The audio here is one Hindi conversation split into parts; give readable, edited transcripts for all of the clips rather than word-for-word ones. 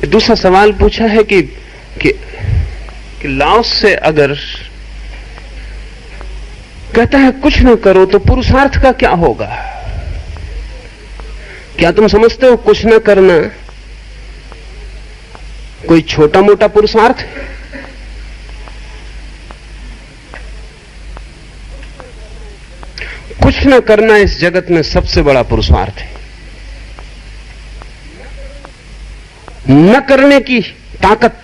दूसरा सवाल पूछा है कि लाओस से अगर कहता है कुछ न करो तो पुरुषार्थ का क्या होगा? क्या तुम समझते हो कुछ न करना कोई छोटा मोटा पुरुषार्थ है? कुछ न करना इस जगत में सबसे बड़ा पुरुषार्थ है। न करने की ताकत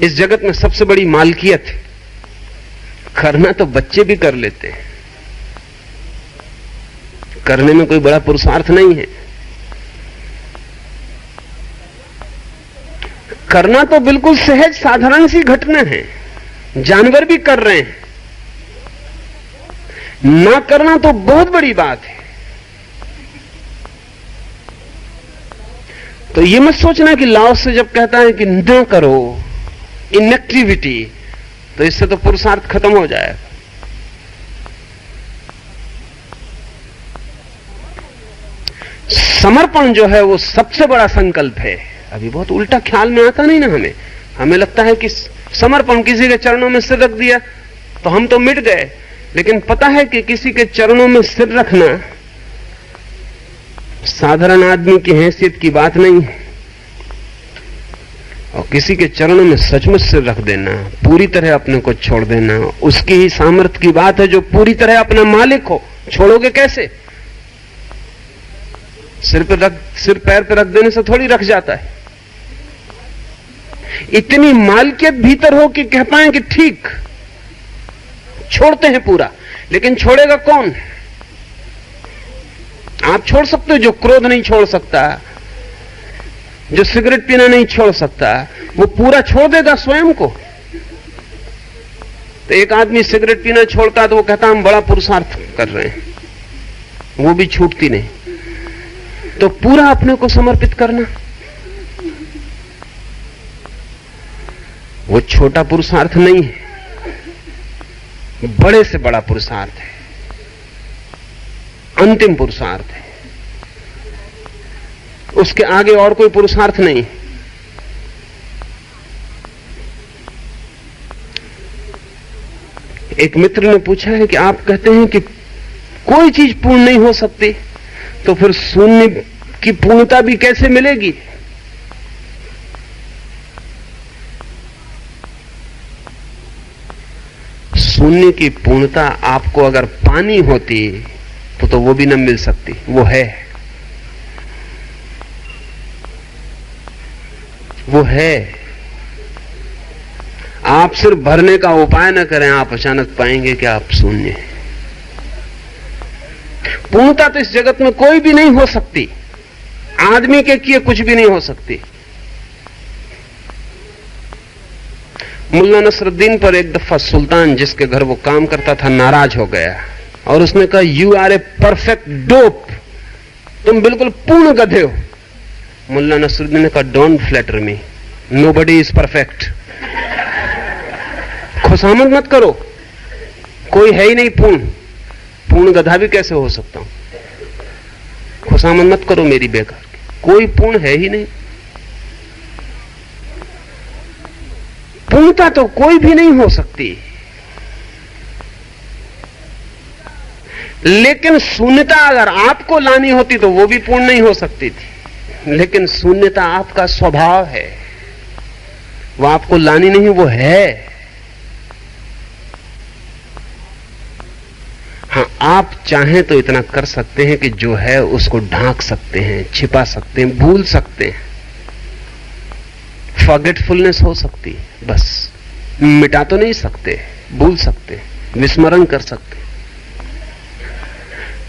इस जगत में सबसे बड़ी मालकियत है। करना तो बच्चे भी कर लेते हैं, करने में कोई बड़ा पुरुषार्थ नहीं है। करना तो बिल्कुल सहज साधारण सी घटना है, जानवर भी कर रहे हैं। ना करना तो बहुत बड़ी बात है। तो यह मत सोचना कि लाओस से जब कहता है कि ना करो, इनएक्टिविटी, तो इससे तो पुरुषार्थ खत्म हो जाएगा। समर्पण जो है वो सबसे बड़ा संकल्प है। अभी बहुत उल्टा ख्याल में आता नहीं ना हमें लगता है कि समर्पण, किसी के चरणों में सिर रख दिया तो हम तो मिट गए। लेकिन पता है कि किसी के चरणों में सिर रखना साधारण आदमी की हैसियत की बात नहीं है। और किसी के चरणों में सचमुच सिर रख देना, पूरी तरह अपने को छोड़ देना, उसकी ही सामर्थ्य की बात है जो पूरी तरह अपना मालिक हो। छोड़ोगे कैसे? सिर पैर पर रख देने से थोड़ी रख जाता है। इतनी मालकियत भीतर हो कि कह पाए कि ठीक छोड़ते हैं पूरा। लेकिन छोड़ेगा कौन? आप छोड़ सकते हो, जो क्रोध नहीं छोड़ सकता, जो सिगरेट पीना नहीं छोड़ सकता, वो पूरा छोड़ देगा स्वयं को। तो एक आदमी सिगरेट पीना छोड़ता तो वो कहता हम बड़ा पुरुषार्थ कर रहे हैं, वो भी छूटती नहीं। तो पूरा अपने को समर्पित करना वो छोटा पुरुषार्थ नहीं है, बड़े से बड़ा पुरुषार्थ है, अंतिम पुरुषार्थ है। उसके आगे और कोई पुरुषार्थ नहीं। एक मित्र ने पूछा है कि आप कहते हैं कि कोई चीज पूर्ण नहीं हो सकती, तो फिर शून्य की पूर्णता भी कैसे मिलेगी? शून्य की पूर्णता आपको अगर पानी होती तो वो भी न मिल सकती। वो है, वो है। आप सिर्फ भरने का उपाय न करें, आप अचानक पाएंगे कि आप शून्य हैं। पूर्णता तो इस जगत में कोई भी नहीं हो सकती, आदमी के किए कुछ भी नहीं हो सकती। मुल्ला नसरुद्दीन पर एक दफा सुल्तान, जिसके घर वो काम करता था, नाराज हो गया और उसने कहा you are a perfect dope, तुम बिल्कुल पूर्ण गधे हो। मुल्ला नसरुद्दीन ने कहा don't flatter me, nobody is perfect. खुशामद मत करो, कोई है ही नहीं पूर्ण। पूर्ण गधा भी कैसे हो सकता हूं? खुशामद मत करो मेरी बेकार, कोई पूर्ण है ही नहीं। पूर्णता तो कोई भी नहीं हो सकती, लेकिन शून्यता अगर आपको लानी होती तो वो भी पूर्ण नहीं हो सकती थी। लेकिन शून्यता आपका स्वभाव है, वो आपको लानी नहीं, वो है। हाँ, आप चाहें तो इतना कर सकते हैं कि जो है उसको ढांक सकते हैं, छिपा सकते हैं, भूल सकते हैं। फॉरगेटफुलनेस हो सकती है, बस मिटा तो नहीं सकते, भूल सकते, विस्मरण कर सकते।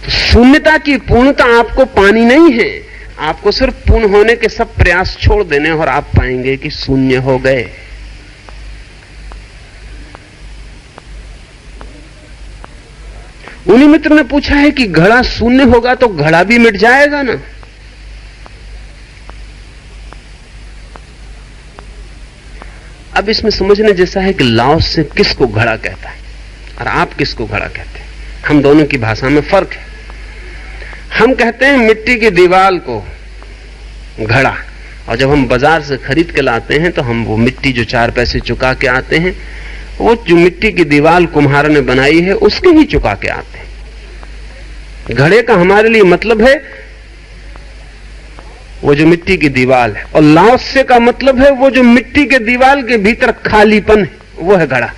तो शून्यता की पूर्णता आपको पानी नहीं है, आपको सिर्फ पूर्ण होने के सब प्रयास छोड़ देने और आप पाएंगे कि शून्य हो गए। उन्हीं मित्र ने पूछा है कि घड़ा शून्य होगा तो घड़ा भी मिट जाएगा ना? अब इसमें समझने जैसा है कि लाओस से किसको घड़ा कहता है और आप किसको घड़ा कहते हैं। हम दोनों की भाषा में फर्क है। हम कहते हैं मिट्टी की दीवार को घड़ा। और जब हम बाजार से खरीद के लाते हैं तो हम वो मिट्टी जो 4 पैसे चुका के आते हैं, वो जो मिट्टी की दीवार कुम्हार ने बनाई है उसके ही चुका के आते हैं। घड़े का हमारे लिए मतलब है वो जो मिट्टी की दीवार है, और लाओसे का मतलब है वो जो मिट्टी के दीवार के भीतर खालीपन है, वो है घड़ा।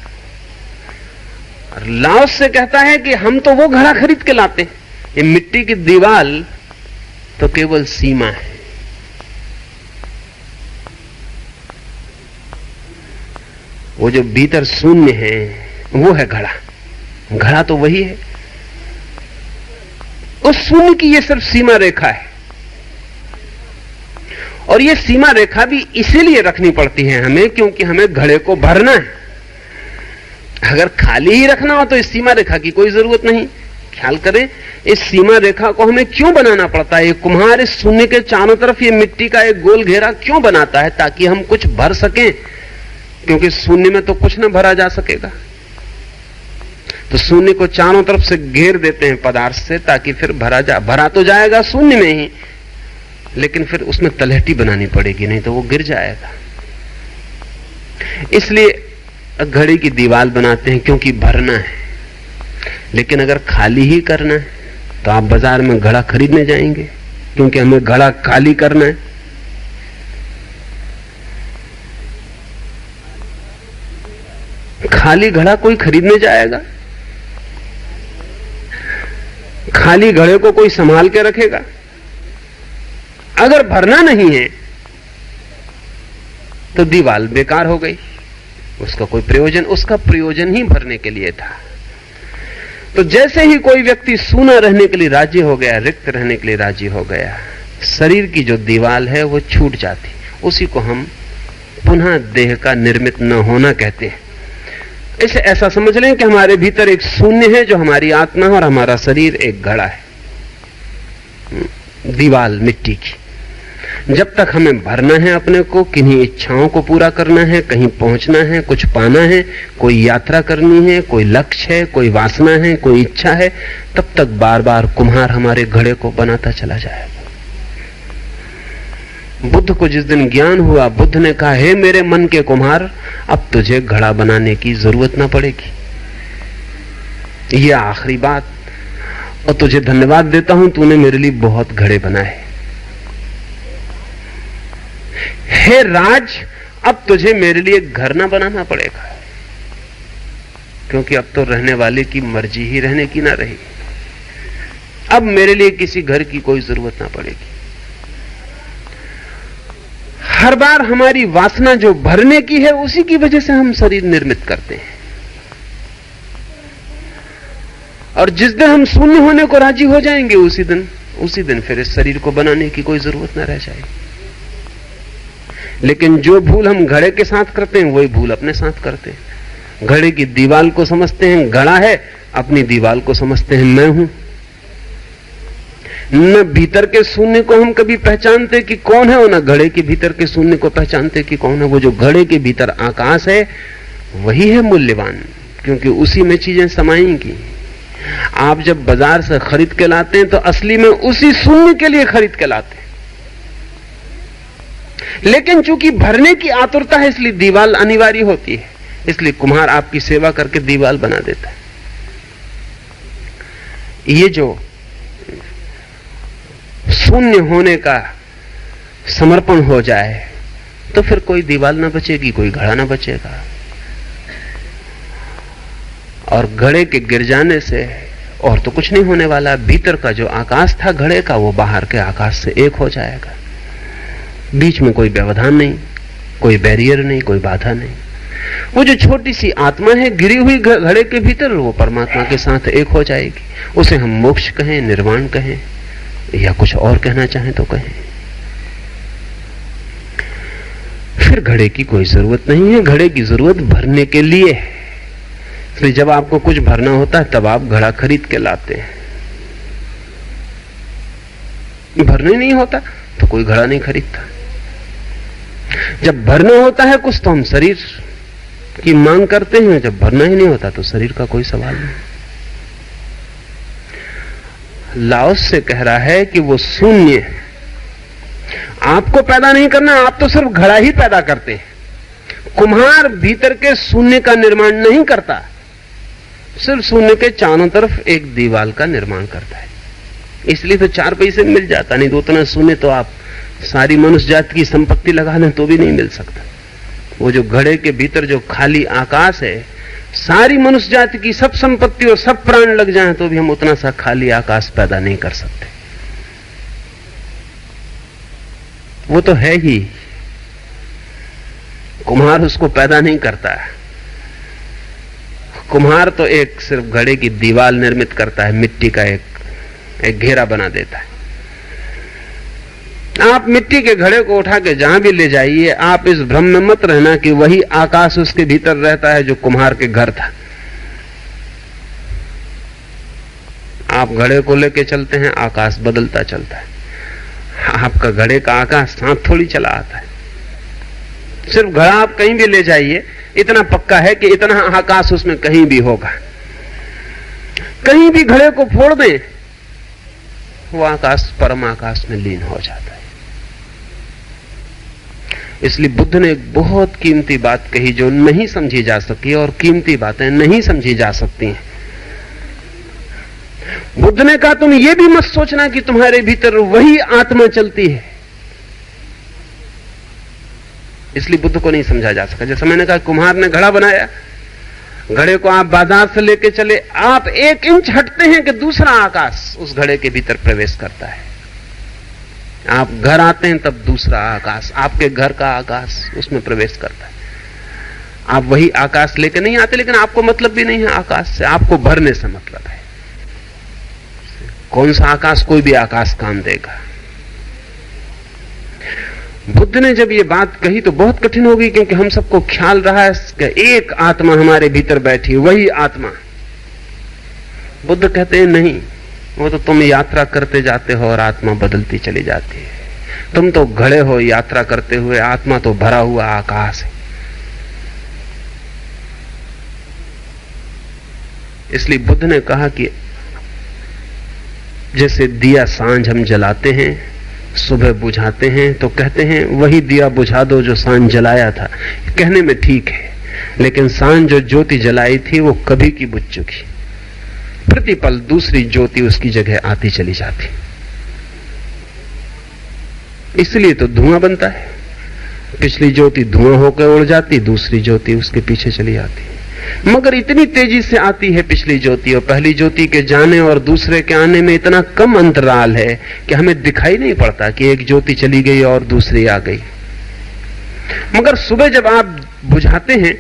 लाओसे कहता है कि हम तो वो घड़ा खरीद के लाते हैं, ये मिट्टी की दीवार तो केवल सीमा है। वो जो भीतर शून्य है वो है घड़ा। घड़ा तो वही है। उस शून्य की ये सिर्फ सीमा रेखा है, और ये सीमा रेखा भी इसीलिए रखनी पड़ती है हमें क्योंकि हमें घड़े को भरना है। अगर खाली ही रखना हो तो इस सीमा रेखा की कोई जरूरत नहीं। ख्याल करें, इस सीमा रेखा को हमें क्यों बनाना पड़ता है? ये कुम्हार इस शून्य के चारों तरफ ये मिट्टी का एक गोल घेरा क्यों बनाता है? ताकि हम कुछ भर सकें, क्योंकि शून्य में तो कुछ ना भरा जा सकेगा। तो शून्य को चारों तरफ से घेर देते हैं पदार्थ से, ताकि फिर भरा तो जाएगा शून्य में ही, लेकिन फिर उसमें तलहटी बनानी पड़ेगी, नहीं तो वो गिर जाएगा। इसलिए घड़े की दीवार बनाते हैं, क्योंकि भरना है। लेकिन अगर खाली ही करना है तो आप बाजार में घड़ा खरीदने जाएंगे, क्योंकि हमें घड़ा खाली करना है। खाली घड़ा कोई खरीदने जाएगा? खाली घड़े को कोई संभाल के रखेगा? अगर भरना नहीं है तो दीवार बेकार हो गई, उसका कोई प्रयोजन, उसका प्रयोजन ही भरने के लिए था। तो जैसे ही कोई व्यक्ति सूना रहने के लिए राजी हो गया, रिक्त रहने के लिए राजी हो गया, शरीर की जो दीवार है वो छूट जाती। उसी को हम पुनः देह का निर्मित न होना कहते हैं। इसे ऐसा समझ लें कि हमारे भीतर एक शून्य है जो हमारी आत्मा है, और हमारा शरीर एक घड़ा है, दीवार मिट्टी की। जब तक हमें भरना है अपने को, किन्हीं इच्छाओं को पूरा करना है, कहीं पहुंचना है, कुछ पाना है, कोई यात्रा करनी है, कोई लक्ष्य है, कोई वासना है, कोई इच्छा है, तब तक बार बार कुम्हार हमारे घड़े को बनाता चला जाएगा। बुद्ध को जिस दिन ज्ञान हुआ, बुद्ध ने कहा, हे मेरे मन के कुम्हार, अब तुझे घड़ा बनाने की जरूरत ना पड़ेगी। यह आखिरी बात, और तुझे धन्यवाद देता हूं, तूने मेरे लिए बहुत घड़े बनाए। हे राज, अब तुझे मेरे लिए घर ना बनाना पड़ेगा, क्योंकि अब तो रहने वाले की मर्जी ही रहने की ना रही। अब मेरे लिए किसी घर की कोई जरूरत ना पड़ेगी। हर बार हमारी वासना जो भरने की है, उसी की वजह से हम शरीर निर्मित करते हैं। और जिस दिन हम शून्य होने को राजी हो जाएंगे, उसी दिन फिर इस शरीर को बनाने की कोई जरूरत ना रह जाएगी। लेकिन जो भूल हम घड़े के साथ करते हैं, वही भूल अपने साथ करते हैं। घड़े की दीवार को समझते हैं घड़ा है, अपनी दीवार को समझते हैं मैं हूं। न भीतर के शून्य को हम कभी पहचानते कि कौन है, और न घड़े के भीतर के शून्य को पहचानते कि कौन है। वो जो घड़े के भीतर आकाश है, वही है मूल्यवान, क्योंकि उसी में चीजें समाएंगी। आप जब बाजार से खरीद के लाते हैं तो असली में उसी शून्य के लिए खरीद के लाते हैं, लेकिन चूंकि भरने की आतुरता है, इसलिए दीवार अनिवार्य होती है। इसलिए कुम्हार आपकी सेवा करके दीवार बना देता है। ये जो शून्य होने का समर्पण हो जाए, तो फिर कोई दीवार ना बचेगी, कोई घड़ा ना बचेगा। और घड़े के गिर जाने से और तो कुछ नहीं होने वाला। भीतर का जो आकाश था घड़े का, वो बाहर के आकाश से एक हो जाएगा। बीच में कोई व्यवधान नहीं, कोई बैरियर नहीं, कोई बाधा नहीं। वो जो छोटी सी आत्मा है गिरी हुई घड़े के भीतर, वो परमात्मा के साथ एक हो जाएगी। उसे हम मोक्ष कहें, निर्वाण कहें, या कुछ और कहना चाहें तो कहें। फिर घड़े की कोई जरूरत नहीं है। घड़े की जरूरत भरने के लिए है। इसलिए जब आपको कुछ भरना होता है, तब आप घड़ा खरीद के लाते हैं। भरने नहीं होता तो कोई घड़ा नहीं खरीदता। जब भरना होता है कुछ, तो हम शरीर की मांग करते हैं। जब भरना ही नहीं होता तो शरीर का कोई सवाल नहीं। लाओस से कह रहा है कि वो शून्य आपको पैदा नहीं करना, आप तो सिर्फ घड़ा ही पैदा करते हैं। कुम्हार भीतर के शून्य का निर्माण नहीं करता, सिर्फ शून्य के चारों तरफ एक दीवार का निर्माण करता है। इसलिए तो 4 पैसे मिल जाता, नहीं तो उतना शून्य तो आप सारी मनुष्य जाति की संपत्ति लगा लें तो भी नहीं मिल सकता। वो जो घड़े के भीतर जो खाली आकाश है, सारी मनुष्य जाति की सब संपत्ति और सब प्राण लग जाएं तो भी हम उतना सा खाली आकाश पैदा नहीं कर सकते। वो तो है ही, कुम्हार उसको पैदा नहीं करता है। कुम्हार तो एक सिर्फ घड़े की दीवार निर्मित करता है, मिट्टी का एक घेरा बना देता है। आप मिट्टी के घड़े को उठा के जहां भी ले जाइए, आप इस भ्रम में मत रहना कि वही आकाश उसके भीतर रहता है जो कुम्हार के घर था। आप घड़े को लेके चलते हैं, आकाश बदलता चलता है। आपका घड़े का आकाश साथ थोड़ी चला आता है। सिर्फ घड़ा आप कहीं भी ले जाइए, इतना पक्का है कि इतना आकाश उसमें कहीं भी होगा। कहीं भी घड़े को फोड़ दें, वो आकाश परम आकाश में लीन हो जाता है। इसलिए बुद्ध ने एक बहुत कीमती बात कही जो नहीं समझी जा सकी, और कीमती बातें नहीं समझी जा सकती हैं। बुद्ध ने कहा तुम ये भी मत सोचना कि तुम्हारे भीतर वही आत्मा चलती है। इसलिए बुद्ध को नहीं समझा जा सका। जैसे मैंने कहा, कुम्हार ने घड़ा बनाया, घड़े को आप बाजार से लेके चले, आप 1 इंच हटते हैं कि दूसरा आकाश उस घड़े के भीतर प्रवेश करता है। आप घर आते हैं तब दूसरा आकाश, आपके घर का आकाश उसमें प्रवेश करता है। आप वही आकाश लेके नहीं आते, लेकिन आपको मतलब भी नहीं है आकाश से, आपको भरने से मतलब है। कौन सा आकाश? कोई भी आकाश काम देगा। बुद्ध ने जब ये बात कही तो बहुत कठिन हो गई, क्योंकि हम सबको ख्याल रहा है कि एक आत्मा हमारे भीतर बैठी, वही आत्मा। बुद्ध कहते हैं नहीं, वो तो तुम यात्रा करते जाते हो और आत्मा बदलती चली जाती है। तुम तो घड़े हो यात्रा करते हुए, आत्मा तो भरा हुआ आकाश है। इसलिए बुद्ध ने कहा कि जैसे दिया सांझ हम जलाते हैं, सुबह बुझाते हैं, तो कहते हैं वही दिया बुझा दो जो सांझ जलाया था। कहने में ठीक है, लेकिन सांझ जो ज्योति जलाई थी वो कभी की बुझ चुकी। प्रतिपल दूसरी ज्योति उसकी जगह आती चली जाती। इसलिए तो धुआं बनता है। पिछली ज्योति धुआं होकर उड़ जाती, दूसरी ज्योति उसके पीछे चली आती। मगर इतनी तेजी से आती है पिछली ज्योति, और पहली ज्योति के जाने और दूसरे के आने में इतना कम अंतराल है कि हमें दिखाई नहीं पड़ता कि एक ज्योति चली गई और दूसरी आ गई। मगर सुबह जब आप बुझाते हैं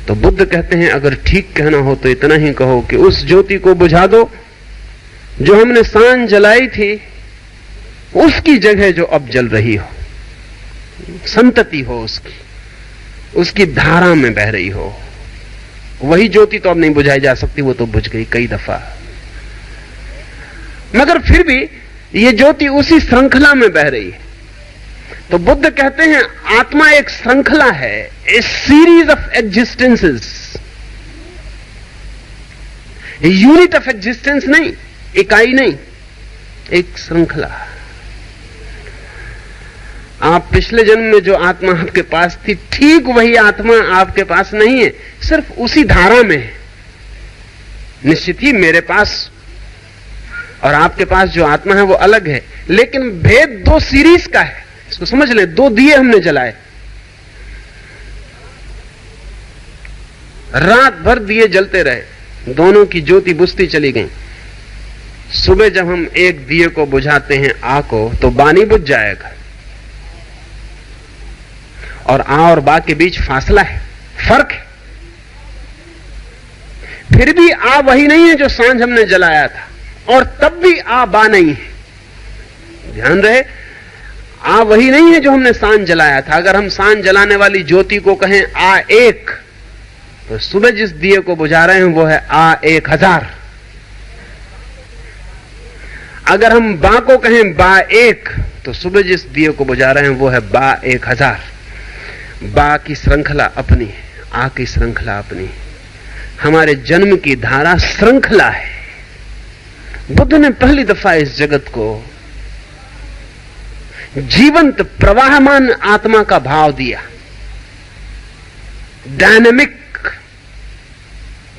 तो बुद्ध कहते हैं अगर ठीक कहना हो तो इतना ही कहो कि उस ज्योति को बुझा दो जो हमने सांझ जलाई थी, उसकी जगह जो अब जल रही हो, संतति हो उसकी धारा में बह रही हो। वही ज्योति तो अब नहीं बुझाई जा सकती, वो तो बुझ गई कई दफा। मगर फिर भी ये ज्योति उसी श्रृंखला में बह रही है। तो बुद्ध कहते हैं आत्मा एक श्रृंखला है, a series of existences, unit of existence नहीं, इकाई नहीं, एक श्रृंखला। आप पिछले जन्म में जो आत्मा आपके पास थी, ठीक वही आत्मा आपके पास नहीं है, सिर्फ उसी धारा में है। निश्चित ही मेरे पास और आपके पास जो आत्मा है वो अलग है, लेकिन भेद 2 सीरीज का है। इसको समझ लें, 2 दिए हमने जलाए, रात भर दिए जलते रहे, दोनों की ज्योति बुझती चली गई। सुबह जब हम एक दिए को बुझाते हैं, आ को, तो बानी बुझ जाएगा, और आ और बा के बीच फासला है, फर्क है। फिर भी आ वही नहीं है जो सांझ हमने जलाया था, और तब भी आ बा नहीं है। ध्यान रहे, आ वही नहीं है जो हमने सांझ जलाया था। अगर हम सांझ जलाने वाली ज्योति को कहें आ 1, तो सुबह जिस दिए को बुझा रहे हैं वो है आ 1000। अगर हम बा को कहें बा 1, तो सुबह जिस दिए को बुझा रहे हैं वो है बा 1000। बा की श्रृंखला अपनी है, आ की श्रृंखला अपनी। हमारे जन्म की धारा श्रृंखला है। बुद्ध ने पहली दफा इस जगत को जीवंत प्रवाहमान आत्मा का भाव दिया, डायनेमिक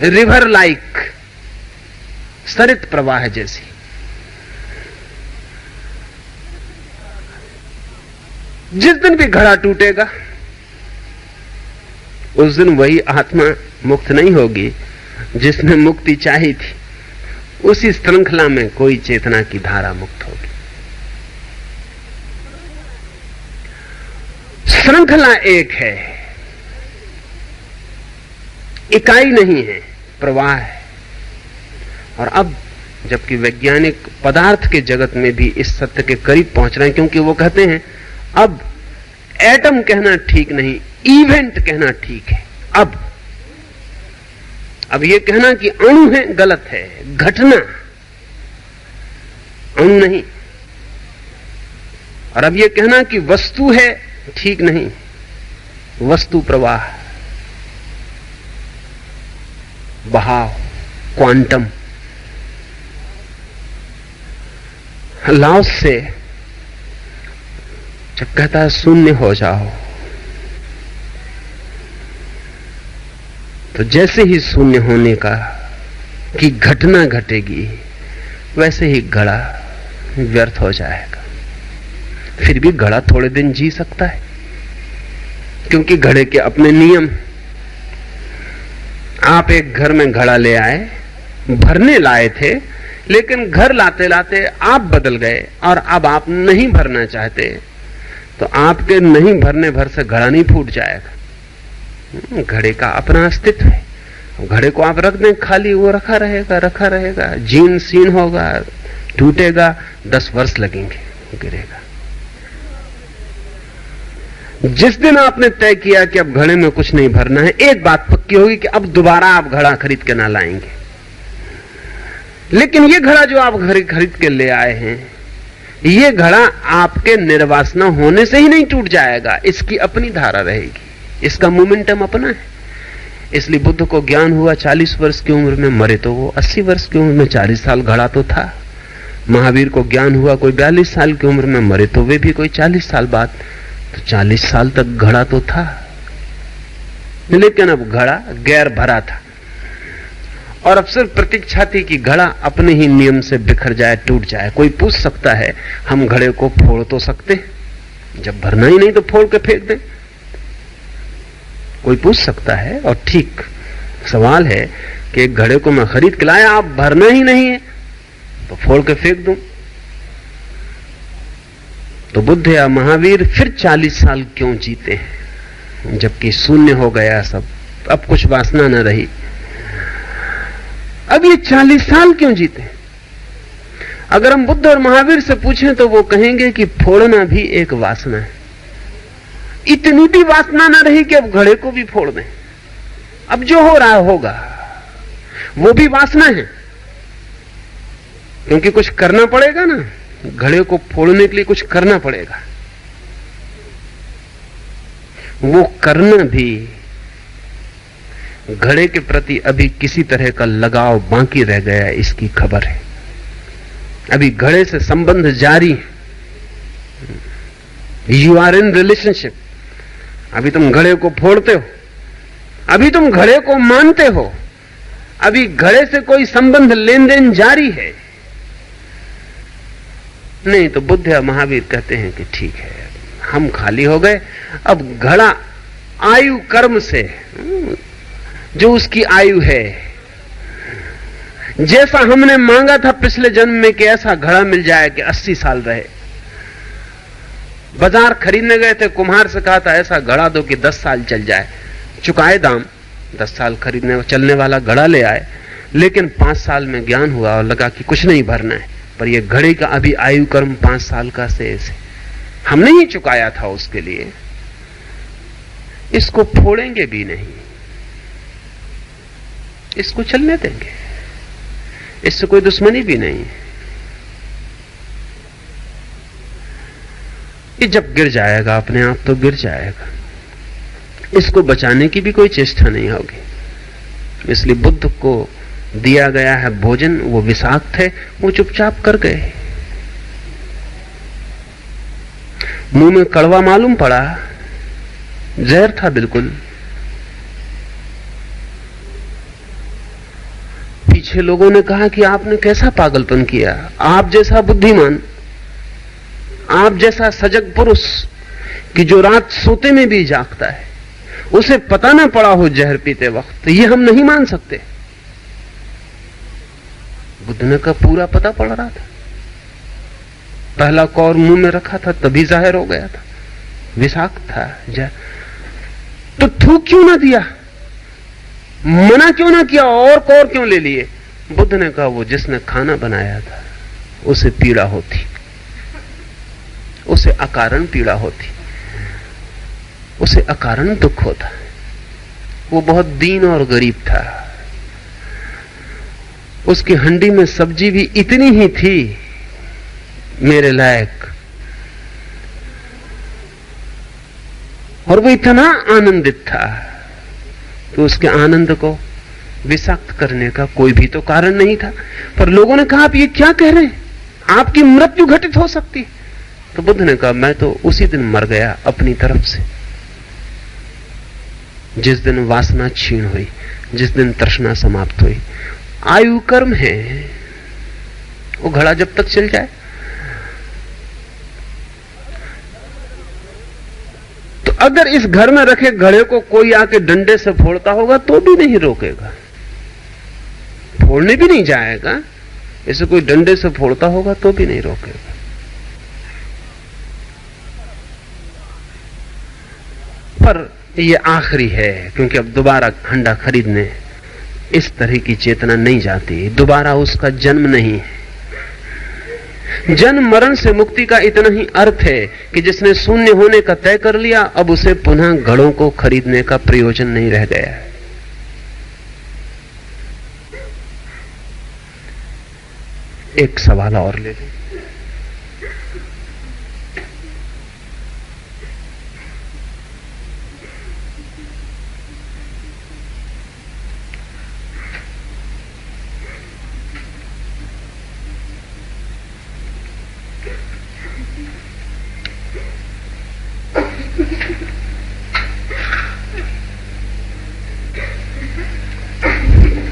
रिवर लाइक, सरित प्रवाह जैसी। जिस दिन भी घड़ा टूटेगा उस दिन वही आत्मा मुक्त नहीं होगी जिसने मुक्ति चाही थी। उसी श्रृंखला में कोई चेतना की धारा मुक्त होगी। श्रृंखला एक है, इकाई नहीं है, प्रवाह है। और अब जबकि वैज्ञानिक पदार्थ के जगत में भी इस सत्य के करीब पहुंच रहे हैं, क्योंकि वो कहते हैं अब एटम कहना ठीक नहीं, इवेंट कहना ठीक है। अब ये कहना कि अणु है गलत है, घटना, अणु नहीं। और अब ये कहना कि वस्तु है ठीक नहीं, वस्तु प्रवाह, बहाव, क्वांटम। लाओस से जब कहता है शून्य हो जाओ, तो जैसे ही शून्य होने का की घटना घटेगी वैसे ही घड़ा व्यर्थ हो जाएगा। फिर भी घड़ा थोड़े दिन जी सकता है, क्योंकि घड़े के अपने नियम। आप एक घर में घड़ा ले आए, भरने लाए थे, लेकिन घर लाते लाते आप बदल गए और अब आप नहीं भरना चाहते, तो आपके नहीं भरने भर से घड़ा नहीं फूट जाएगा। घड़े का अपना अस्तित्व है। घड़े को आप रख दें खाली, वो रखा रहेगा, जीर्ण सीर्ण होगा, टूटेगा, 10 वर्ष लगेंगे, गिरेगा। जिस दिन आपने तय किया कि अब घड़े में कुछ नहीं भरना है, एक बात पक्की होगी कि अब दोबारा आप घड़ा खरीद के ना लाएंगे। लेकिन ये घड़ा जो आप खरीद के ले आए हैं, ये घड़ा आपके निर्वासना होने से ही नहीं टूट जाएगा, इसकी अपनी धारा रहेगी, इसका मोमेंटम अपना है। इसलिए बुद्ध को ज्ञान हुआ 40 वर्ष की उम्र में, मरे तो वो 80 वर्ष की उम्र में, 40 साल घड़ा तो था। महावीर को ज्ञान हुआ कोई 42 साल की उम्र में, मरे तो वे भी कोई 40 साल बाद, तो 40 साल तक घड़ा तो था। लेकिन अब घड़ा गैर भरा था और अब सिर्फ प्रतीक्षा थी कि घड़ा अपने ही नियम से बिखर जाए, टूट जाए। कोई पूछ सकता है हम घड़े को फोड़ तो सकते हैं, जब भरना ही नहीं तो फोड़ के फेंक दें। कोई पूछ सकता है, और ठीक सवाल है कि एक घड़े को मैं खरीद के लाया, आप भरना ही नहीं है तो फोड़ के फेंक दूं। तो बुद्ध या महावीर फिर 40 साल क्यों जीते हैं, जबकि शून्य हो गया सब, अब कुछ वासना न रही। अब ये 40 साल क्यों जीते? अगर हम बुद्ध और महावीर से पूछें तो वो कहेंगे कि फोड़ना भी एक वासना है। इतनी भी वासना न रही कि अब घड़े को भी फोड़ दें। अब जो हो रहा होगा वो भी वासना है, क्योंकि कुछ करना पड़ेगा ना, घड़े को फोड़ने के लिए कुछ करना पड़ेगा। वो करना भी घड़े के प्रति अभी किसी तरह का लगाव बाकी रह गया, इसकी खबर है। अभी घड़े से संबंध जारी है, यू आर इन रिलेशनशिप। अभी तुम घड़े को फोड़ते हो, अभी तुम घड़े को मानते हो, अभी घड़े से कोई संबंध लेन देन जारी है। नहीं तो बुद्ध या महावीर कहते हैं कि ठीक है, हम खाली हो गए, अब घड़ा आयु कर्म से, जो उसकी आयु है, जैसा हमने मांगा था पिछले जन्म में कि ऐसा घड़ा मिल जाए कि 80 साल रहे। बाजार खरीदने गए थे, कुम्हार से कहा था ऐसा घड़ा दो कि 10 साल चल जाए। चुकाए दाम, 10 साल खरीदने चलने वाला घड़ा ले आए। लेकिन 5 साल में ज्ञान हुआ और लगा कि कुछ नहीं भरना है, पर यह घड़े का अभी आयु कर्म 5 साल का शेष है, हमने ही चुकाया था उसके लिए, इसको फोड़ेंगे भी नहीं, इसको चलने देंगे, इससे कोई दुश्मनी भी नहीं। ये जब गिर जाएगा अपने आप तो गिर जाएगा, इसको बचाने की भी कोई चेष्टा नहीं होगी। इसलिए बुद्ध को दिया गया है भोजन, वो विषाक्त है, वो चुपचाप कर गए। मुंह में कड़वा मालूम पड़ा, जहर था बिल्कुल। पीछे लोगों ने कहा कि आपने कैसा पागलपन किया, आप जैसा बुद्धिमान, आप जैसा सजग पुरुष कि जो रात सोते में भी जागता है, उसे पता ना पड़ा हो जहर पीते वक्त, ये हम नहीं मान सकते। बुद्ध ने का पूरा पता पड़ रहा था, पहला कौर मुंह में रखा था तभी जाहिर हो गया था, विषाक्त था जहर। तो थूक क्यों ना दिया, मना क्यों ना किया, और कौर क्यों ले लिए? बुद्ध ने कहा वो जिसने खाना बनाया था उसे पीड़ा होती, उसे अकारण पीड़ा होती, उसे अकारण दुख होता। वो बहुत दीन और गरीब था, उसकी हंडी में सब्जी भी इतनी ही थी मेरे लायक, और वो इतना आनंदित था तो उसके आनंद को विषाक्त करने का कोई भी तो कारण नहीं था। पर लोगों ने कहा आप ये क्या कह रहे हैं, आपकी मृत्यु घटित हो सकती। तो बुद्ध ने कहा मैं तो उसी दिन मर गया अपनी तरफ से, जिस दिन वासना क्षीण हुई, जिस दिन तृष्णा समाप्त हुई। आयु कर्म है, वो घड़ा जब तक चल जाए। तो अगर इस घर में रखे घड़े को कोई आके डंडे से फोड़ता होगा तो भी नहीं रोकेगा, फोड़ने भी नहीं जाएगा। इसे कोई डंडे से फोड़ता होगा तो भी नहीं रोकेगा। पर यह आखिरी है, क्योंकि अब दोबारा हंडा खरीदने इस तरह की चेतना नहीं जाती, दोबारा उसका जन्म नहीं है। जन्म मरण से मुक्ति का इतना ही अर्थ है कि जिसने शून्य होने का तय कर लिया, अब उसे पुनः घड़ों को खरीदने का प्रयोजन नहीं रह गया है। एक सवाल और ले लें।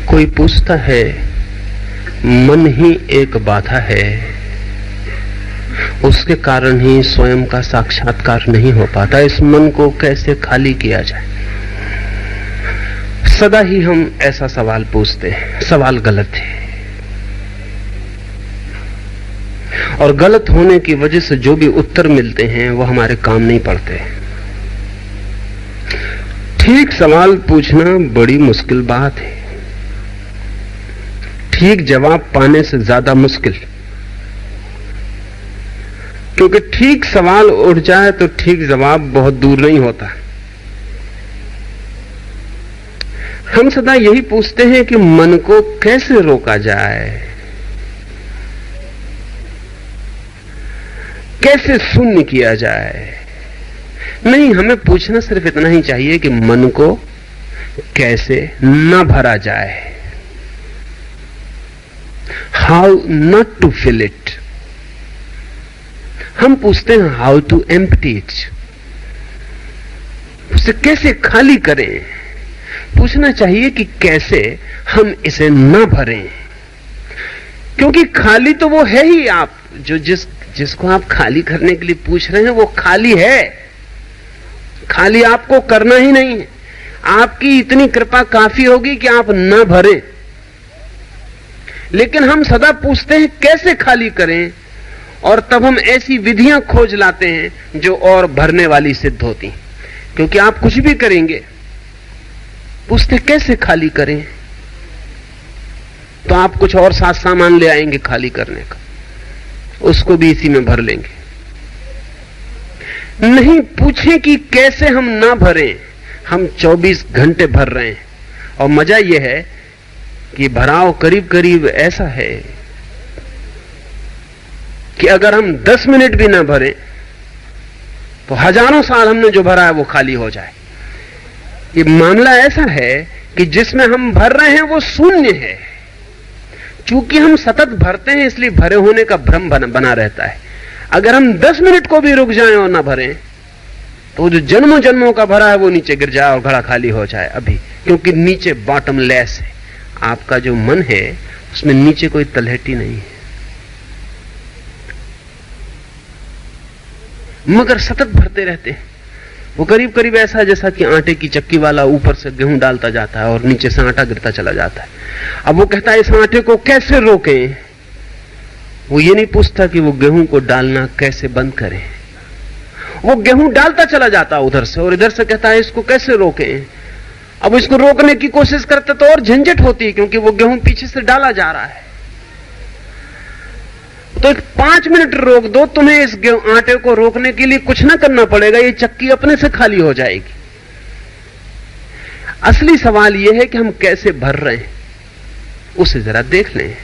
कोई पूछता है मन ही एक बाधा है, उसके कारण ही स्वयं का साक्षात्कार नहीं हो पाता, इस मन को कैसे खाली किया जाए। सदा ही हम ऐसा सवाल पूछते हैं, सवाल गलत है, और गलत होने की वजह से जो भी उत्तर मिलते हैं वो हमारे काम नहीं पड़ते। ठीक सवाल पूछना बड़ी मुश्किल बात है, ठीक जवाब पाने से ज्यादा मुश्किल, क्योंकि ठीक सवाल उठ जाए तो ठीक जवाब बहुत दूर नहीं होता। हम सदा यही पूछते हैं कि मन को कैसे रोका जाए, कैसे शून्य किया जाए। नहीं, हमें पूछना सिर्फ इतना ही चाहिए कि मन को कैसे न भरा जाए, how not to fill it. हम पूछते हैं हाउ टू एम्प्टी इट, उसे कैसे खाली करें। पूछना चाहिए कि कैसे हम इसे न भरें, क्योंकि खाली तो वो है ही। आप जो जिसको आप खाली करने के लिए पूछ रहे हैं वो खाली है, खाली आपको करना ही नहीं है। आपकी इतनी कृपा काफी होगी कि आप न भरें, लेकिन हम सदा पूछते हैं कैसे खाली करें, और तब हम ऐसी विधियां खोज लाते हैं जो और भरने वाली सिद्ध होती, क्योंकि आप कुछ भी करेंगे पूछते कैसे खाली करें, तो आप कुछ और साथ सामान ले आएंगे खाली करने का, उसको भी इसी में भर लेंगे। नहीं पूछें कि कैसे हम ना भरें, हम 24 घंटे भर रहे हैं। और मजा यह है कि भराव करीब करीब ऐसा है कि अगर हम 10 मिनट भी ना भरें तो हजारों साल हमने जो भरा है वो खाली हो जाए। ये मामला ऐसा है कि जिसमें हम भर रहे हैं वो शून्य है। चूंकि हम सतत भरते हैं इसलिए भरे होने का भ्रम बना रहता है। अगर हम 10 मिनट को भी रुक जाएं और ना भरें तो जो जन्मों जन्मों का भरा है वो नीचे गिर जाए और घड़ा खाली हो जाए अभी, क्योंकि नीचे बॉटम लेस है। आपका जो मन है उसमें नीचे कोई तलहटी नहीं है, मगर सतत भरते रहते हैं। वो करीब करीब ऐसा जैसा कि आटे की चक्की वाला ऊपर से गेहूं डालता जाता है और नीचे से आटा गिरता चला जाता है। अब वो कहता है इस आटे को कैसे रोकें। वो ये नहीं पूछता कि वो गेहूं को डालना कैसे बंद करें। वो गेहूं डालता चला जाता उधर से और इधर से कहता है इसको कैसे रोकें। अब इसको रोकने की कोशिश करते तो और झंझट होती है, क्योंकि वो गेहूं पीछे से डाला जा रहा है। तो 5 मिनट रोक दो, तुम्हें इस आटे को रोकने के लिए कुछ ना करना पड़ेगा, ये चक्की अपने से खाली हो जाएगी। असली सवाल यह है कि हम कैसे भर रहे हैं, उसे जरा देख लें।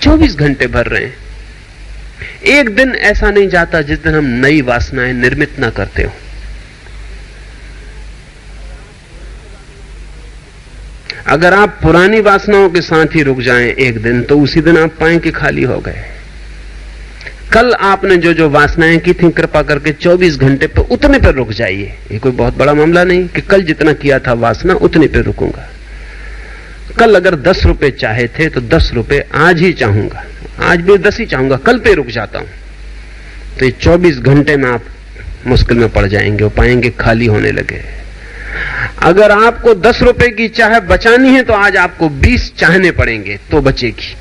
24 घंटे भर रहे हैं। एक दिन ऐसा नहीं जाता जिस दिन हम नई वासनाएं निर्मित ना करते हो। अगर आप पुरानी वासनाओं के साथ ही रुक जाएं एक दिन, तो उसी दिन आप पाएं कि खाली हो गए। कल आपने जो जो वासनाएं की थी, कृपा करके 24 घंटे पर उतने पर रुक जाइए। ये कोई बहुत बड़ा मामला नहीं कि कल जितना किया था वासना उतने पर रुकूंगा। कल अगर 10 रुपए चाहे थे तो 10 रुपए आज ही चाहूंगा, आज भी 10 ही चाहूंगा, कल पे रुक जाता हूं। तो ये 24 घंटे में आप मुश्किल में पड़ जाएंगे और पाएंगे खाली होने लगे। अगर आपको 10 रुपए की चाह बचानी है तो आज आपको 20 चाहने पड़ेंगे तो बचेगी।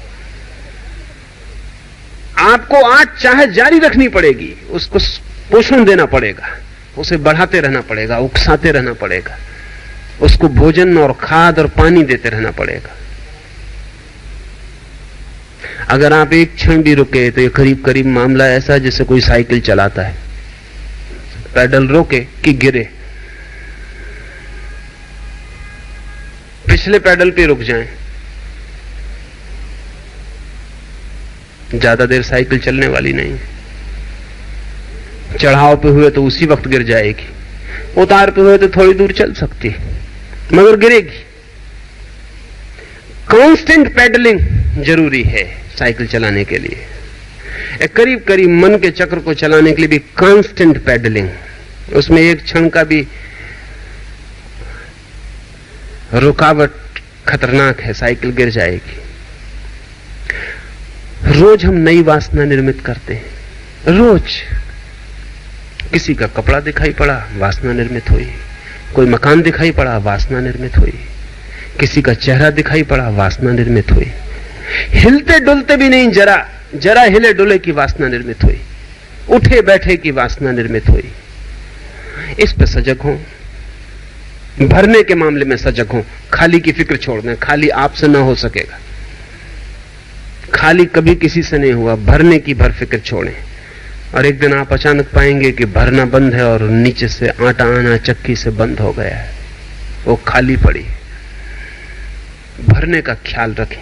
आपको आज चाह जारी रखनी पड़ेगी, उसको पोषण देना पड़ेगा, उसे बढ़ाते रहना पड़ेगा, उकसाते रहना पड़ेगा, उसको भोजन और खाद और पानी देते रहना पड़ेगा। अगर आप एक क्षण भी रुके तो ये करीब करीब मामला ऐसा जैसे कोई साइकिल चलाता है, पैडल रोके कि गिरे। पिछले पैडल पे रुक जाएं, ज्यादा देर साइकिल चलने वाली नहीं। चढ़ाव पे हुए तो उसी वक्त गिर जाएगी, उतार पे हुए तो थोड़ी दूर चल सकती है मगर गिरेगी। कांस्टेंट पैडलिंग जरूरी है साइकिल चलाने के लिए। करीब करीब मन के चक्र को चलाने के लिए भी कांस्टेंट पैडलिंग, उसमें एक क्षण का भी रुकावट खतरनाक है, साइकिल गिर जाएगी। रोज हम नई वासना निर्मित करते हैं। रोज किसी का कपड़ा दिखाई पड़ा, वासना निर्मित हुई। कोई मकान दिखाई पड़ा, वासना निर्मित हुई। किसी का चेहरा दिखाई पड़ा, वासना निर्मित हुई। हिलते डुलते भी नहीं, जरा जरा हिले डुले की वासना निर्मित हुई। उठे बैठे की वासना निर्मित हुई। इस पे सजग हो, भरने के मामले में सजग हो। खाली की फिक्र छोड़ दें, खाली आपसे ना हो सकेगा, खाली कभी किसी से नहीं हुआ। भरने की भर फिक्र छोड़ें और एक दिन आप अचानक पाएंगे कि भरना बंद है और नीचे से आटा आना चक्की से बंद हो गया है, वो खाली पड़ी। भरने का ख्याल रखें,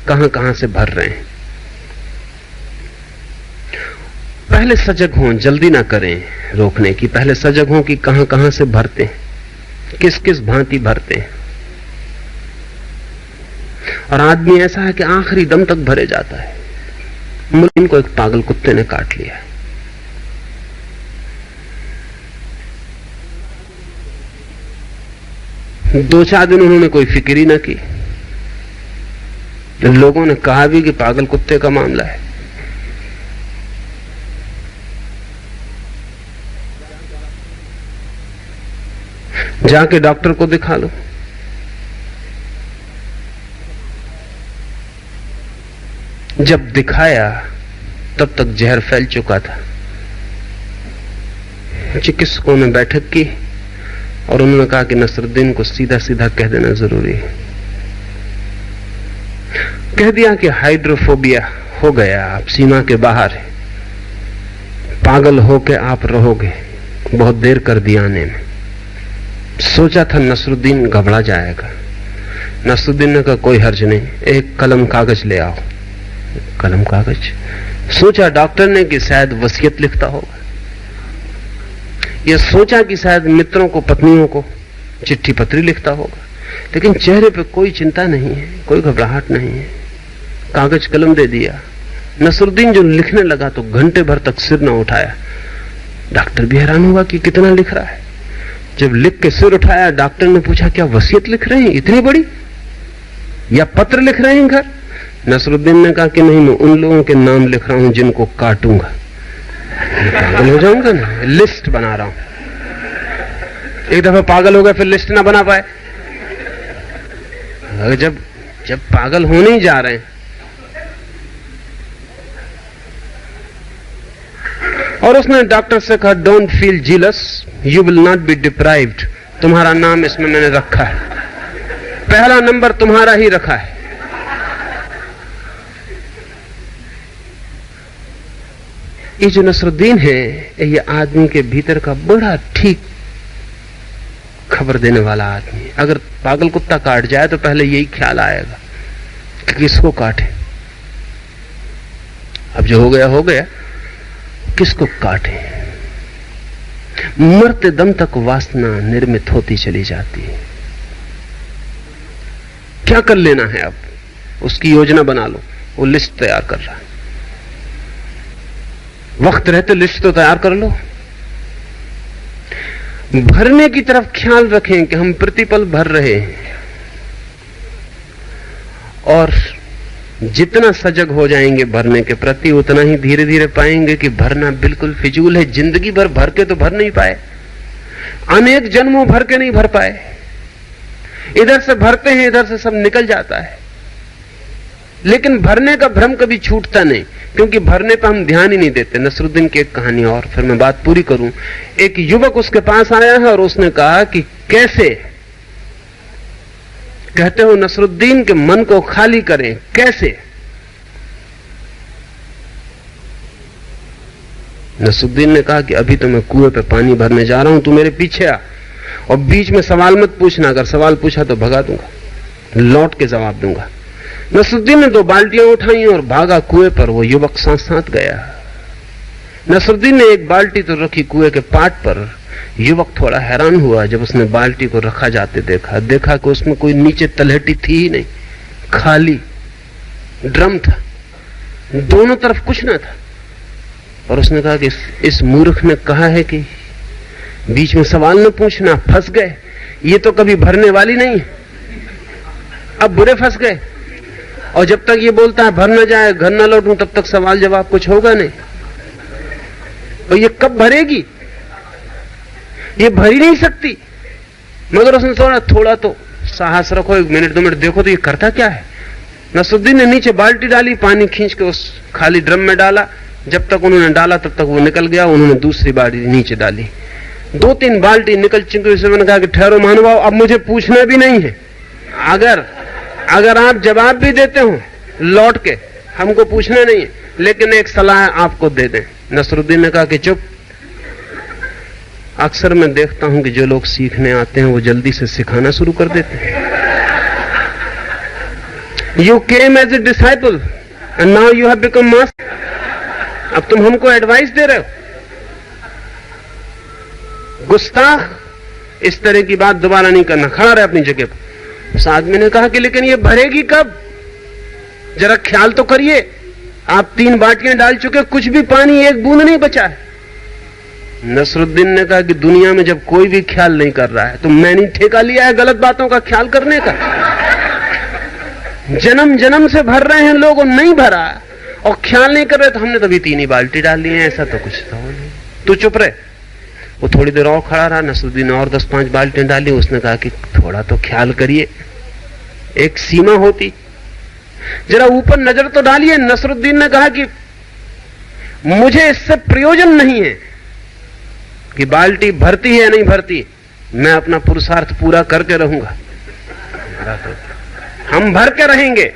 कहां कहां से भर रहे हैं। पहले सजग हों, जल्दी ना करें रोकने की। पहले सजग हों कि कहां कहां से भरते हैं, किस किस भांति भरते हैं। और आदमी ऐसा है कि आखिरी दम तक भरे जाता है। मुल्क को एक पागल कुत्ते ने काट लिया। दो चार दिन उन्होंने कोई फिक्र ही ना की। लोगों ने कहा भी कि पागल कुत्ते का मामला है। जाके डॉक्टर को दिखा लो। जब दिखाया तब तक जहर फैल चुका था। चिकित्सकों ने बैठक की और उन्होंने कहा कि नसरुद्दीन को सीधा सीधा कह देना जरूरी है। कह दिया कि हाइड्रोफोबिया हो गया, आप सीमा के बाहर है, पागल होके आप रहोगे। बहुत देर कर दिया आने में। सोचा था नसरुद्दीन घबरा जाएगा। नसरुद्दीन ने कहा कोई हर्ज नहीं, एक कलम कागज ले आओ। कलम कागज। सोचा डॉक्टर ने कि शायद वसीयत लिखता होगा, या सोचा कि शायद मित्रों को, पत्नियों को चिट्ठी पत्री लिखता होगा। लेकिन चेहरे पे कोई चिंता नहीं है, कोई घबराहट नहीं है। कागज कलम दे दिया नसरुद्दीन जो लिखने लगा तो घंटे भर तक सिर न उठाया। डॉक्टर भी हैरान हुआ कि कितना लिख रहा है। जब लिख के सिर उठाया, डॉक्टर ने पूछा क्या वसीयत लिख रहे हैं इतनी बड़ी, या पत्र लिख रहे हैं घर? नसरुद्दीन ने कहा कि नहीं, मैं उन लोगों के नाम लिख रहा हूं जिनको काटूंगा। पागल हो जाऊंगा ना, लिस्ट बना रहा हूं। एक दफा पागल हो गए फिर लिस्ट ना बना पाए। जब पागल होने ही जा रहे हैं। और उसने डॉक्टर से कहा, don't feel jealous, you will not be deprived. तुम्हारा नाम इसमें मैंने रखा है, पहला नंबर तुम्हारा ही रखा है। ये जो नसरुद्दीन है, ये आदमी के भीतर का बड़ा ठीक खबर देने वाला आदमी। अगर पागल कुत्ता काट जाए तो पहले यही ख्याल आएगा कि किसको काटे। अब जो हो गया, किसको काटे। मरते दम तक वासना निर्मित होती चली जाती है। क्या कर लेना है अब, उसकी योजना बना लो। वो लिस्ट तैयार कर रहा है। वक्त रहते लिस्ट तो तैयार कर लो। भरने की तरफ ख्याल रखें कि हम प्रतिपल भर रहे हैं, और जितना सजग हो जाएंगे भरने के प्रति, उतना ही धीरे धीरे पाएंगे कि भरना बिल्कुल फिजूल है। जिंदगी भर भर के तो भर नहीं पाए, अनेक जन्मों भर के नहीं भर पाए। इधर से भरते हैं, इधर से सब निकल जाता है। लेकिन भरने का भ्रम कभी छूटता नहीं, क्योंकि भरने पर हम ध्यान ही नहीं देते। नसरुद्दीन की एक कहानी और, फिर मैं बात पूरी करूं। एक युवक उसके पास आया है और उसने कहा कि कैसे, कहते हो नसरुद्दीन के मन को खाली करें, कैसे? नसरुद्दीन ने कहा कि अभी तो मैं कुएं पे पानी भरने जा रहा हूं, तू मेरे पीछे आ, और बीच में सवाल मत पूछना। अगर सवाल पूछा तो भगा दूंगा, लौट के जवाब दूंगा। नसरुद्दीन ने 2 बाल्टियां उठाई और भागा कुएं पर। वो युवक साथ साथ गया। नसरुद्दीन ने एक बाल्टी तो रखी कुएं के पाट पर। युवक थोड़ा हैरान हुआ जब उसने बाल्टी को रखा जाते देखा कि उसमें कोई नीचे तलहटी थी ही नहीं, खाली ड्रम था, दोनों तरफ कुछ ना था। और उसने कहा कि इस मूर्ख ने कहा है कि बीच में सवाल न पूछना, फंस गए। ये तो कभी भरने वाली नहीं, अब बुरे फंस गए। और जब तक ये बोलता है भर न जाए, घर न लौटूं, तब तक सवाल जवाब कुछ होगा नहीं। और ये कब भरेगी? ये भर ही नहीं सकती। मगर उसने थोड़ा तो साहस रखो, 1 मिनट 2 मिनट देखो तो ये करता क्या है। नसरुद्दीन ने नीचे बाल्टी डाली, पानी खींच के उस खाली ड्रम में डाला। जब तक उन्होंने डाला तब तक वो निकल गया। उन्होंने दूसरी बाल्टी नीचे डाली, 2-3 बाल्टी निकल चुकी। उसने मैंने कहा कि ठहरो महानुभाव, अब मुझे पूछना भी नहीं है। अगर आप जवाब भी देते हो लौट के, हमको पूछना नहीं है, लेकिन एक सलाह आपको दे दें। नसरुद्दीन ने कहा कि चुप। अक्सर मैं देखता हूं कि जो लोग सीखने आते हैं वो जल्दी से सिखाना शुरू कर देते हैं। You came as a disciple and now you have become master. अब तुम हमको एडवाइस दे रहे हो। गुस्ताख, इस तरह की बात दोबारा नहीं करना, खड़ा रहे अपनी जगह पर। उस आदमी ने कहा कि लेकिन ये भरेगी कब, जरा ख्याल तो करिए। आप 3 बाल्टियां डाल चुके, कुछ भी पानी, एक बूंद नहीं बचा है। नसरुद्दीन ने कहा कि दुनिया में जब कोई भी ख्याल नहीं कर रहा है तो मैंने ठेका लिया है गलत बातों का ख्याल करने का। जन्म जन्म से भर रहे हैं लोग और नहीं भरा, और ख्याल नहीं कर रहे, तो हमने तभी 3 ही बाल्टी डाल ली है, ऐसा तो कुछ था नहीं। तू चुप रहे। वो थोड़ी देर और खड़ा रहा। नसरुद्दीन ने और 10-5 बाल्टियां डाली। उसने कहा कि थोड़ा तो ख्याल करिए, एक सीमा होती, जरा ऊपर नजर तो डालिए। नसरुद्दीन ने कहा कि मुझे इससे प्रयोजन नहीं है कि बाल्टी भरती है या नहीं भरती, मैं अपना पुरुषार्थ पूरा करके रहूंगा। हम भर के रहेंगे,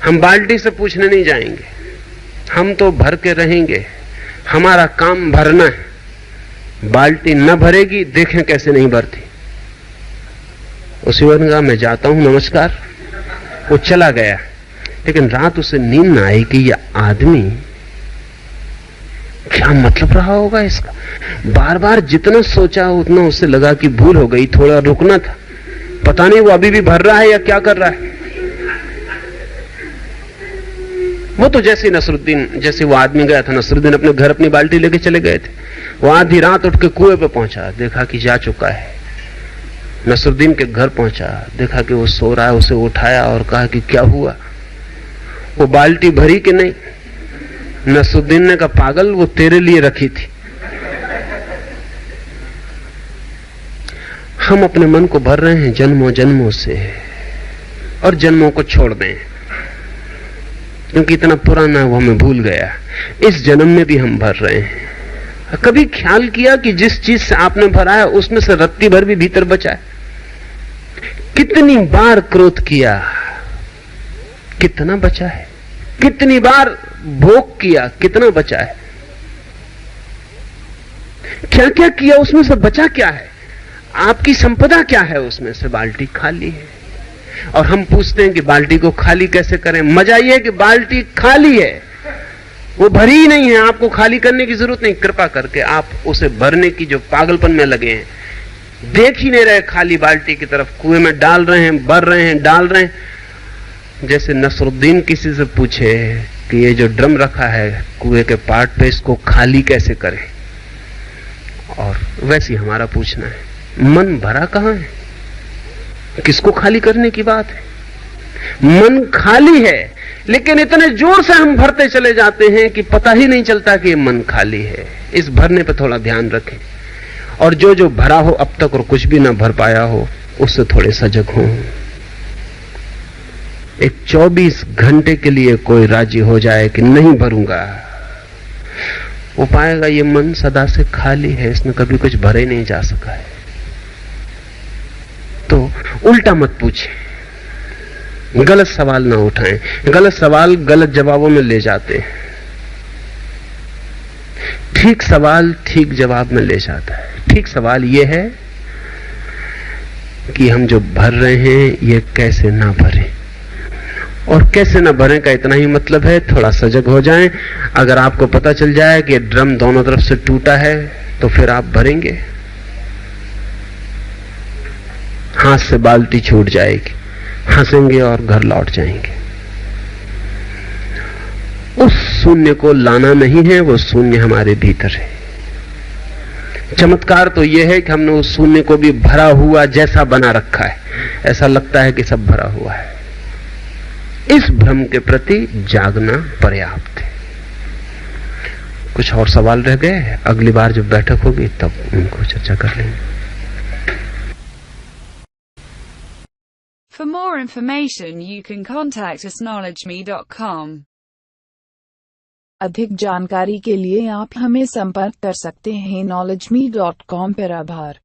हम बाल्टी से पूछने नहीं जाएंगे, हम तो भर के रहेंगे। हमारा काम भरना है। बाल्टी न भरेगी, देखें कैसे नहीं भरती। उसी वक्त कहा मैं जाता हूं, नमस्कार। वो चला गया। लेकिन रात उसे नींद ना आई कि यह आदमी, क्या मतलब रहा होगा इसका। बार बार जितना सोचा उतना उसे लगा कि भूल हो गई, थोड़ा रुकना था। पता नहीं वो अभी भी भर रहा है या क्या कर रहा है। वो तो जैसे वो आदमी गया था, नसरुद्दीन अपने घर अपनी बाल्टी लेके चले गए थे। वो आधी रात उठ के कुएं पे पहुंचा, देखा कि जा चुका है। नसरुद्दीन के घर पहुंचा, देखा कि वो सो रहा है। उसे उठाया और कहा कि क्या हुआ, वो बाल्टी भरी कि नहीं? नसरुद्दीन ने कहा, पागल, वो तेरे लिए रखी थी। हम अपने मन को भर रहे हैं जन्मों जन्मों से, और जन्मों को छोड़ दें, क्योंकि इतना पुराना वो हमें भूल गया। इस जन्म में भी हम भर रहे हैं। कभी ख्याल किया कि जिस चीज से आपने भरा है उसमें से रत्ती भर भी भीतर बचा है? कितनी बार क्रोध किया, कितना बचा है? कितनी बार भोग किया, कितना बचा है? क्या क्या किया, उसमें से बचा क्या है? आपकी संपदा क्या है उसमें से? बाल्टी खाली है। और हम पूछते हैं कि बाल्टी को खाली कैसे करें। मजा यह है कि बाल्टी खाली है, वो भरी ही नहीं है। आपको खाली करने की जरूरत नहीं। कृपा करके आप उसे भरने की जो पागलपन में लगे हैं, देख ही नहीं रहे खाली बाल्टी की तरफ, कुएं में डाल रहे हैं, भर रहे हैं, डाल रहे हैं। जैसे नसरुद्दीन किसी से पूछे कि ये जो ड्रम रखा है कुएं के पार्ट पे, इसको खाली कैसे करें, और वैसे हमारा पूछना है, मन भरा कहां है? किसको खाली करने की बात है? मन खाली है, लेकिन इतने जोर से हम भरते चले जाते हैं कि पता ही नहीं चलता कि मन खाली है। इस भरने पर थोड़ा ध्यान रखें, और जो जो भरा हो अब तक और कुछ भी ना भर पाया हो, उससे थोड़े सजग हो। एक 24 घंटे के लिए कोई राजी हो जाए कि नहीं भरूंगा, वो पाएगा ये मन सदा से खाली है, इसमें कभी कुछ भरे नहीं जा सका है। तो उल्टा मत पूछें, गलत सवाल ना उठाएं। गलत सवाल गलत जवाबों में ले जाते हैं, ठीक सवाल ठीक जवाब में ले जाता है। ठीक सवाल यह है कि हम जो भर रहे हैं ये कैसे ना भरें, और कैसे ना भरें का इतना ही मतलब है, थोड़ा सजग हो जाएं। अगर आपको पता चल जाए कि ड्रम दोनों तरफ से टूटा है, तो फिर आप भरेंगे, हाथ से बाल्टी छूट जाएगी, हंसेंगे और घर लौट जाएंगे। उस शून्य को लाना नहीं है, वो शून्य हमारे भीतर है। चमत्कार तो यह है कि हमने उस शून्य को भी भरा हुआ जैसा बना रखा है, ऐसा लगता है कि सब भरा हुआ है। इस भ्रम के प्रति जागना पर्याप्त है। कुछ और सवाल रह गए, अगली बार जब बैठक होगी तब उनको चर्चा कर लेंगे। For more information you can contact us knowledgeme.com. अधिक जानकारी के लिए आप हमें संपर्क कर सकते हैं knowledgeme.com पर। आभार।